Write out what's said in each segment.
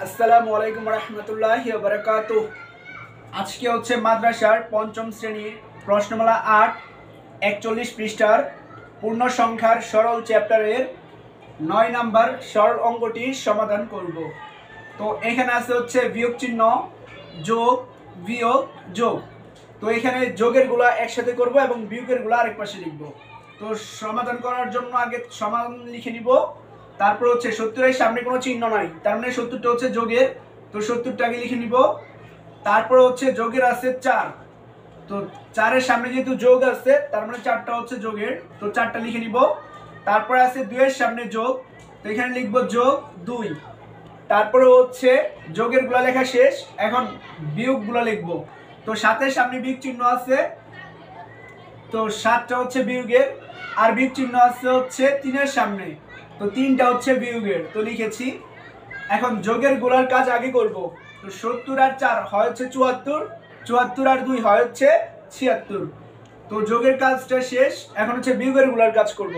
আসসালামু আলাইকুম রহমতুল্লাহি ওয়া বারাকাতুহু। আজকে হচ্ছে মাদ্রাসার পঞ্চম শ্রেণীর প্রশ্নমালা ৮ ৪১ পৃষ্ঠার পূর্ণ সংখ্যার সরল চ্যাপ্টারের ৯ নাম্বার সরল অঙ্কটির সমাধান করব। তো এখানে আছে হচ্ছে বিয়োগ চিহ্ন, যোগ, বিয়োগ, যোগ। তো এখানে যোগের গুলা একসাথে করব এবং বিয়োগের গুলা আরেক পাশে লিখব। তো সমাধান করার জন্য আগে সমাধান লিখে নিব। তারপর হচ্ছে ৭০ এর সামনে কোনো চিহ্ন নাই, তার মানে ৭০টা হচ্ছে যোগের। তো ৭০টা আগে লিখে নিব। তারপর হচ্ছে যোগের আছে ৪। তো ৪ এর সামনে যেহেতু যোগ আছে, তার মানে ৪টা হচ্ছে যোগের। তো ৪টা লিখে নিব। তারপর আছে ২ এর সামনে যোগ, তো এখানে লিখব যোগ ২। তারপরে হচ্ছে যোগের গুলা লেখা শেষ, এখন বিয়োগ গুলা লিখব। তো ৭ এর সামনে বিয়োগ চিহ্ন আছে, তো ৭টা হচ্ছে বিয়োগের। আর বিয়োগ চিহ্ন আছে হচ্ছে ৩ এর সামনে, তো ৩টা হচ্ছে বিয়োগের, তো লিখেছি। এখন যোগের গুলার কাজ আগে করব। তো ৭০ আর ৪ হয় হচ্ছে ৭৪, ৭৪ আর ২ হয় হচ্ছে ৭৬। তো যোগের কাজটা শেষ, এখন হচ্ছে বিয়োগের গুলার কাজ করব।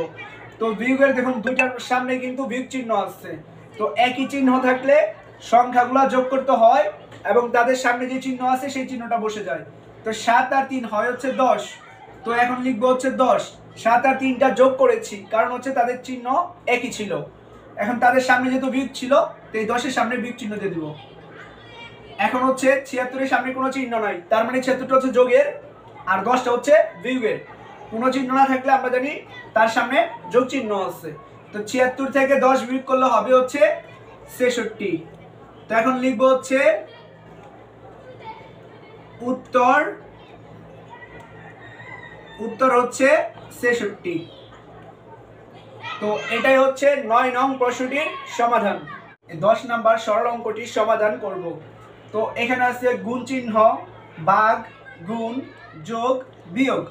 তো বিয়োগের দেখুন দুইটার সামনে কিন্তু বিয়োগ চিহ্ন আছে, তো একই চিহ্ন থাকলে সংখ্যাগুলা যোগ করতে হয় এবং তাদের সামনে যে চিহ্ন আছে সেই চিহ্নটা বসে যায়। তো ৭ আর ৩ হয় হচ্ছে ১০, তো এখন লিখবো হচ্ছে ১০। ৭ আর ৩টা যোগ করেছি কারণ হচ্ছে তাদের চিহ্ন একই ছিল। এখন তাদের সামনে যেহেতু বিয়োগ ছিল, তো এই ১০ এর সামনে বিয়োগ চিহ্ন দিয়ে দিব। এখন হচ্ছে ৭৬ এর সামনে কোনো চিহ্ন নাই, তার মানে ৭৬টা হচ্ছে যোগের আর ১০টা হচ্ছে বিয়োগের। কোনো চিহ্ন না থাকলে আমরা জানি তার সামনে যোগ চিহ্ন আছে। তো ৭৬ থেকে ১০ বিয়োগ করলে হবে হচ্ছে ৬৬। তো এখন লিখবো হচ্ছে উত্তর হচ্ছে ৬৬। তো এটাই হচ্ছে ৯ নং প্রশ্নটির সমাধান। ১০ নাম্বার সরল অঙ্কটির সমাধান করব। তো এখানে আছে গুণ চিহ্ন, ভাগ, গুণ, যোগ, বিয়োগ।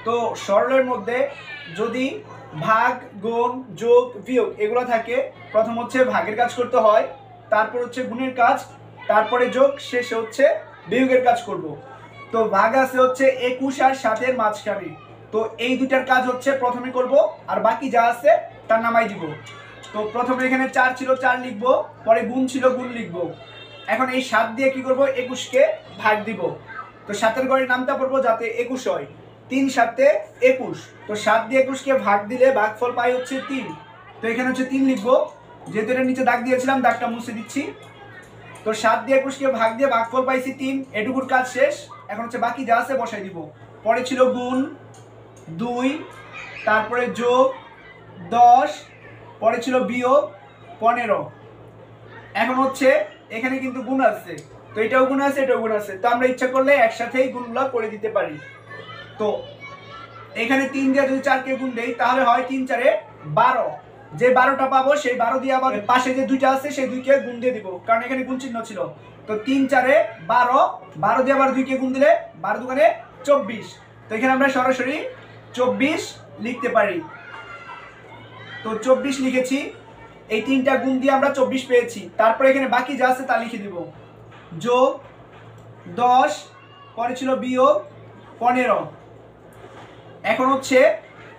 তো সরলের মধ্যে যদি ভাগ, গুণ, যোগ, বিয়োগ এগুলো থাকে, প্রথম হচ্ছে ভাগের কাজ করতে হয়, তারপর হচ্ছে গুণের কাজ, তারপরে যোগ, শেষে হচ্ছে বিয়োগের কাজ করব। তো ভাগ আছে হচ্ছে ২১ আর ৭-এর মাঝখানে, তো এই দুটার কাজ হচ্ছে প্রথমে করব, আর বাকি যা আছে তার নামাই দিব। তো প্রথমে এখানে ৪ ছিল ৪ লিখব, পরে গুণ ছিল গুণ লিখব। এখন এই ৭ দিয়ে কি করব, ২১কে ভাগ দিব। তো ৭-এর ঘরে নামটা পড়বো যাতে ২১ হয়। ৩ ৭-এ ২১, তো ৭ দিয়ে ২১কে ভাগ দিলে ভাগফল পাই হচ্ছে ৩। তো এখানে হচ্ছে ৩ লিখব, যেহেতু এর নিচে দাগ দিয়েছিলাম দাগটা মুছে দিচ্ছি। তো ৭ দিয়ে ২১কে ভাগ দিয়ে ভাগফল পাইছি ৩, এটুকুর কাজ শেষ। এখন হচ্ছে বাকি যা আছে বসাই দিব। পরে ছিল গুণ ২, তারপরে যোগ ১০, পরে ছিল বিয়োগ ১৫। এখন হচ্ছে এখানে কিন্তু গুণ আছে, তো এটাও গুণ আছে এটাও গুণ আছে, তো আমরা ইচ্ছা করলে একসাথেই গুণগুলো করে দিতে পারি। তো এখানে ৩ দিয়ে যদি ৪কে গুণ দেই তাহলে হয় ৩ ৪-এ ১২। যে ১২টা পাবো সেই ১২ দিয়ে আবার পাশে যে ২টা আছে সেই ২কে গুণ দিয়ে দিব, কারণ এখানে গুণ চিহ্ন ছিল। তো ৩ ৪-এ ১২, ১২ দিয়ে আবার ২কে গুণ দিলে ১২ দুগুণে ২৪। তো এখানে আমরা সরাসরি ২৪ লিখতে পারি। তো ২৪ লিখেছি, এই ৩টা গুণ দিয়ে আমরা ২৪ পেয়েছি। তারপরে এখানে বাকি যা আছে তা লিখে দিব, যোগ ১০, পরে ছিল বিয়োগ ১৫। এখন হচ্ছে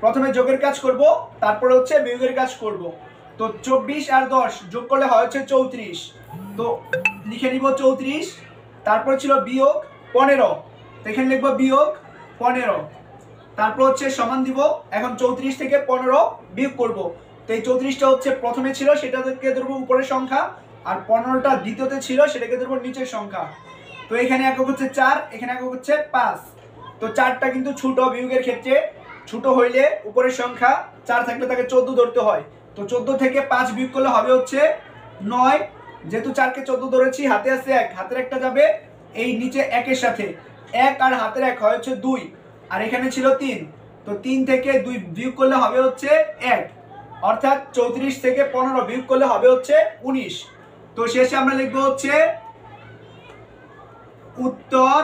প্রথমে যোগের কাজ করব, তারপরে হচ্ছে বিয়োগের কাজ করব। তো ২৪ আর ১০ যোগ করলে হয় হচ্ছে ৩৪, তো লিখে নিব ৩৪। তারপরে ছিল বিয়োগ ১৫, তো এখানে লিখব বিয়োগ ১৫। তারপর হচ্ছে সমান দিব। এখন ৩৪ থেকে ১৫ বিয়োগ করব। তো এই ৩৪টা হচ্ছে প্রথমে ছিল সেটাকে ধরবো উপরের সংখ্যা, আর ১৫টা দ্বিতীয়তে ছিল সেটাকে ধরবো নিচের সংখ্যা। তো এখানে একক হচ্ছে ৪, এখানে একক হচ্ছে ৫। তো ৪টা কিন্তু ছোট, বিয়োগের ক্ষেত্রে ছোট হইলে উপরের সংখ্যা ৪ থাকলে তাকে ১৪ ধরতে হয়। তো ১৪ থেকে ৫ বিয়োগ করলে হবে হচ্ছে ৯। যেহেতু ৪কে ১৪ ধরেছি, হাতে আছে ১, হাতের একটা যাবে এই নিচে ১-এর সাথে, ১ আর হাতের ১ হয় হচ্ছে ২, আর এখানে ছিল ৩। তো ৩ থেকে ২ বিয়োগ করলে হবে হচ্ছে ১, অর্থাৎ ৩৪ থেকে ১৫ বিয়োগ করলে হবে হচ্ছে ১৯। তো শেষে আমরা লিখবো হচ্ছে উত্তর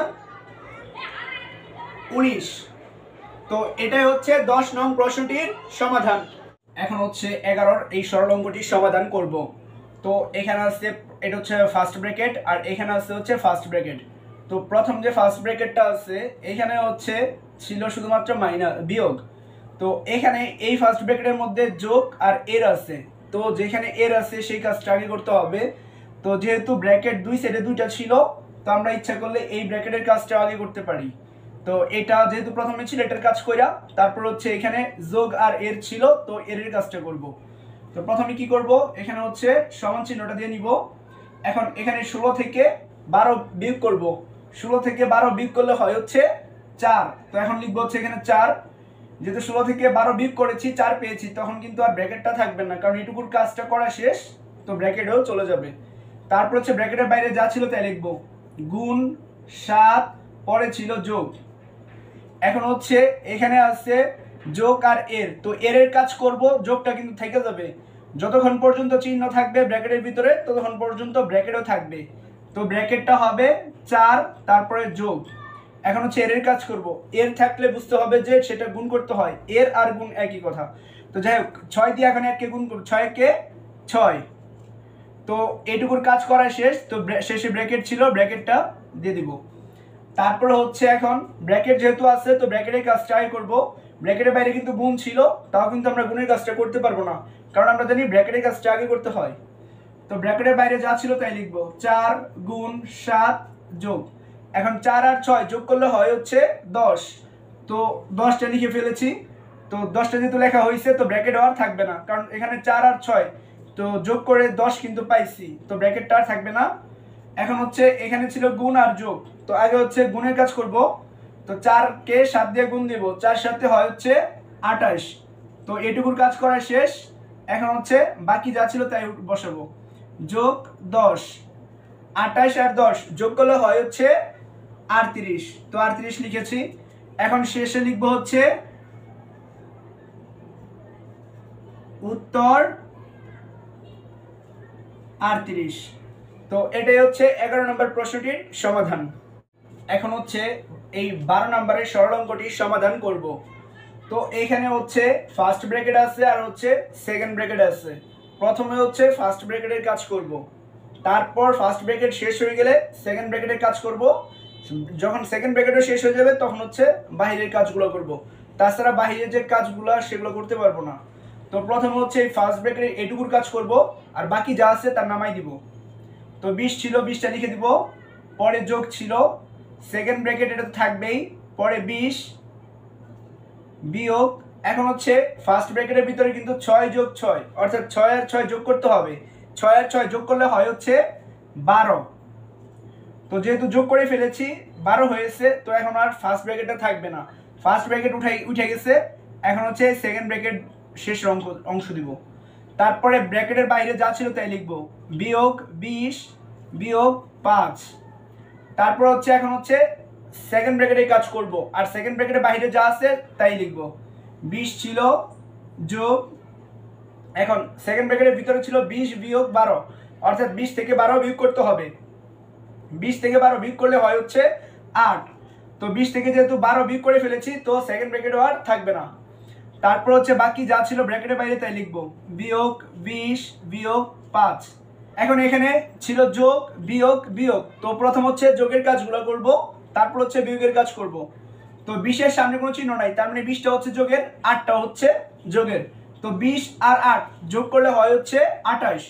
১৯। তো এটাই হচ্ছে ১০ নং প্রশ্নটির সমাধান। এখন হচ্ছে ১১-র এই সরল অঙ্কটির সমাধান করব। তো এখানে আছে, এটা হচ্ছে ফার্স্ট ব্র্যাকেট, আর এখানে আছে হচ্ছে ফার্স্ট ব্র্যাকেট। তো প্রথম যে ফার্স্ট ব্র্যাকেটটা আছে এখানে হচ্ছে ছিল শুধুমাত্র বিয়োগ। তো এখানে এই ফার্স্ট ব্র্যাকেটের মধ্যে যোগ আর এর আছে, তো যেখানে এর আছে সেই কাজটা আগে করতে হবে। তো যেহেতু ব্র্যাকেট দুই সাইডে দুইটা ছিল, তো আমরা ইচ্ছা করলে এই ব্র্যাকেটের কাজটা আগে করতে পারি। তো এটা যেহেতু প্রথমে ছিল এটার কাজ কইরা, তারপর হচ্ছে এখানে যোগ আর এর ছিল, তো এর কাজটা করব। তো প্রথমে কি করব, এখানে হচ্ছে সমান চিহ্নটা দিয়ে নিব। এখন এখানে 16 থেকে 12 বিয়োগ করব। 16 থেকে 12 বিয়োগ করলে হয় হচ্ছে 4। তো এখন লিখবো হচ্ছে এখানে 4। যেহেতু 16 থেকে 12 বিয়োগ করেছি 4 পেয়েছি, তখন কিন্তু আর ব্র্যাকেটটা থাকবে না, কারণ এটুকুর কাজটা করা শেষ, তো ব্র্যাকেটেও চলে যাবে। তারপর হচ্ছে ব্র্যাকেটের বাইরে যা ছিল তাই লিখবো, গুণ 7, পরে ছিল যোগ। এখন হচ্ছে এখানে আছে যোগ আর এর, তো এর কাজ করব, যোগটা কিন্তু থেকে যাবে। যতক্ষণ পর্যন্ত চিহ্ন থাকবে ব্র্যাকেটের ভিতরে ততক্ষণ পর্যন্ত ব্র্যাকেটও থাকবে। তো ব্র্যাকেটটা হবে 4, তারপরে যোগ। এখন হচ্ছে এর কাজ করব, এর থাকলে বুঝতে হবে যে সেটা গুণ করতে হয়, এর আর গুণ একই কথা। তো যাই হোক 6 দিয়ে এখন 1 কে গুণ করব, 6 কে 6। তো এইটুকুর কাজ করা শেষ, তো শেষে ব্র্যাকেট ছিল, ব্র্যাকেটটা দিয়ে দিব। তারপরে হচ্ছে এখন ব্র্যাকেট যেহেতু আছে, তো ব্র্যাকেটের কাজটা আগে করব। ব্র্যাকেটের বাইরে কিন্তু গুণ ছিল, তাও কিন্তু আমরা গুণের কাজটা করতে পারবো না, কারণ আমরা জানি ব্র্যাকেটের কাজটা আগে করতে হয়। তো ব্র্যাকেটের বাইরে যা ছিল তাই লিখবো, 4 গুণ 7 যোগ। এখন 4 আর 6 যোগ করলে হয় হচ্ছে 10। তো 10টা লিখে ফেলেছি। তো 10টা যেহেতু লেখা হয়েছে, তো ব্র্যাকেট আর থাকবে না, কারণ এখানে 4 আর 6 তো যোগ করে 10 কিন্তু পাইছি, তো ব্র্যাকেটটা আর থাকবে না। এখন হচ্ছে এখানে ছিল গুণ আর যোগ, তো আগে হচ্ছে গুণের কাজ করব। তো 4 কে 7 দিয়ে গুণ দিব, 4 7 হয় হচ্ছে 28। তো এটুকুর কাজ করা শেষ। এখন হচ্ছে বাকি যা ছিল তাই বসাবো, যোগ 10। 28 আর 10 যোগ করলে হয় হচ্ছে 38। তো 38 লিখেছি। এখন শেষে লিখবো হচ্ছে উত্তর 38। তো এটাই হচ্ছে 11 নম্বর প্রশ্নটির সমাধান। এখন হচ্ছে এই 12 নম্বরের সরল অঙ্কটির সমাধান করব। তো এইখানে হচ্ছে ফার্স্ট ব্র্যাকেট আছে আর হচ্ছে সেকেন্ড ব্র্যাকেট আছে। প্রথমে হচ্ছে ফার্স্ট ব্র্যাকেটের কাজ করব, তারপর ফার্স্ট ব্র্যাকেট শেষ হয়ে গেলে সেকেন্ড ব্র্যাকেটের কাজ করব। যখন সেকেন্ড ব্র্যাকেটও শেষ হয়ে যাবে তখন হচ্ছে বাহিরের কাজগুলো করব। তাছাড়া বাহিরের যে কাজগুলো সেগুলো করতে পারবো না। তো প্রথমে হচ্ছে এই ফার্স্ট ব্র্যাকেটের এটুকুর কাজ করব, আর বাকি যা আছে তার নামাই দিব। তো 20 ছিল, 20টা লিখে দিব। পরে যোগ ছিল, সেকেন্ড ব্র্যাকেট এটা তো থাকবেই, পরে 20 বিয়োগ। এখন হচ্ছে ফার্স্ট ব্র্যাকেটের ভিতরে কিন্তু 6 যোগ 6, অর্থাৎ 6 আর 6 যোগ করতে হবে। 6 আর 6 যোগ করলে হয় হচ্ছে 12। তো যেহেতু যোগ করে ফেলেছি 12 হয়েছে, তো এখন আর ফার্স্ট ব্র্যাকেটটা থাকবে না, ফার্স্ট ব্র্যাকেট উঠে গেছে। এখন হচ্ছে সেকেন্ড ব্র্যাকেট শেষ অংশ দিব। তারপরে ব্র্যাকেটের বাইরে যা ছিল তাই লিখবো, বিয়োগ 20 বিয়োগ 5। তারপর হচ্ছে এখন হচ্ছে সেকেন্ড ব্র্যাকেটের কাজ করব, আর সেকেন্ড ব্র্যাকেটের বাইরে যা আছে তাই লিখবো। 20 ছিল যোগ, এখন সেকেন্ড ব্র্যাকেটের ভিতরে ছিল 20 বিয়োগ 12, অর্থাৎ 20 থেকে 12 বিয়োগ করতে হবে। 20 থেকে 12 বিয়োগ করলে হয় হচ্ছে 8। তো 20 থেকে যেহেতু 12 বিয়োগ করে ফেলেছি, তো সেকেন্ড ব্র্যাকেটও আর থাকবে না। তারপর হচ্ছে বাকি যা ছিল ব্র্যাকেটের বাইরে তাই লিখবো, বিয়োগ 20 বিয়োগ 5। এখন এখানে ছিল যোগ বিয়োগ বিয়োগ, তো প্রথম হচ্ছে যোগের কাজগুলো করব, তারপর হচ্ছে বিয়োগের কাজ করব। তো 20 এর সামনে কোনো চিহ্ন নাই, তার মানে 20টা হচ্ছে যোগের, 8টা হচ্ছে যোগের। তো 20 আর 8 যোগ করলে হয় হচ্ছে 28।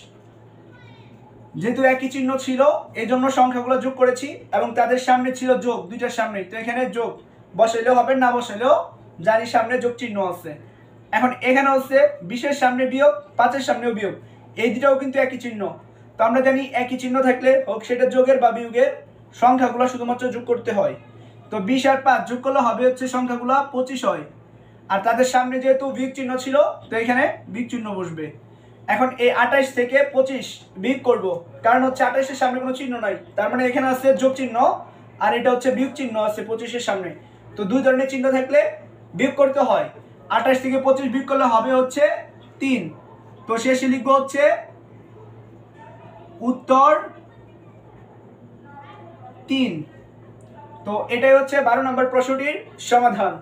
যেহেতু একই চিহ্ন ছিল এই জন্য সংখ্যাগুলো যোগ করেছি, এবং তাদের সামনে ছিল যোগ, দুইটার সামনে, তো এখানে যোগ বসাইলেও হবে, না বসাইলেও জানি সামনে যোগ চিহ্ন আছে। এখন এখানে হচ্ছে 20-এর সামনে বিয়োগ, 5-এর সামনেও বিয়োগ, এই দুটাও কিন্তু একই চিহ্ন। তো আমরা জানি একই চিহ্ন থাকলে হোক সেটা যোগের বা বিয়োগের, সংখ্যাগুলো শুধুমাত্র যোগ করতে হয়। তো 20 আর 5 যোগ করলে হবে হচ্ছে সংখ্যাগুলো 25 হয়, আর তাদের সামনে যেহেতু বিয়োগ চিহ্ন ছিল, তো এখানে বিয়োগ চিহ্ন বসবে। এখন এই 28 থেকে 25 বিয়োগ করব, কারণ হচ্ছে 28-এর সামনে কোনো চিহ্ন নাই, তার মানে এখানে আছে যোগ চিহ্ন, আর এটা হচ্ছে বিয়োগ চিহ্ন আছে 25-এর সামনে। তো দুই ধরনের চিহ্ন থাকলে বিয়োগ করতে হয়। 28 থেকে 25 বিয়োগ করলে হবে হচ্ছে 3। তো শেষে লিখবো হচ্ছে উত্তর 3। তো এটাই হচ্ছে 12 নম্বর প্রশ্নটির সমাধান।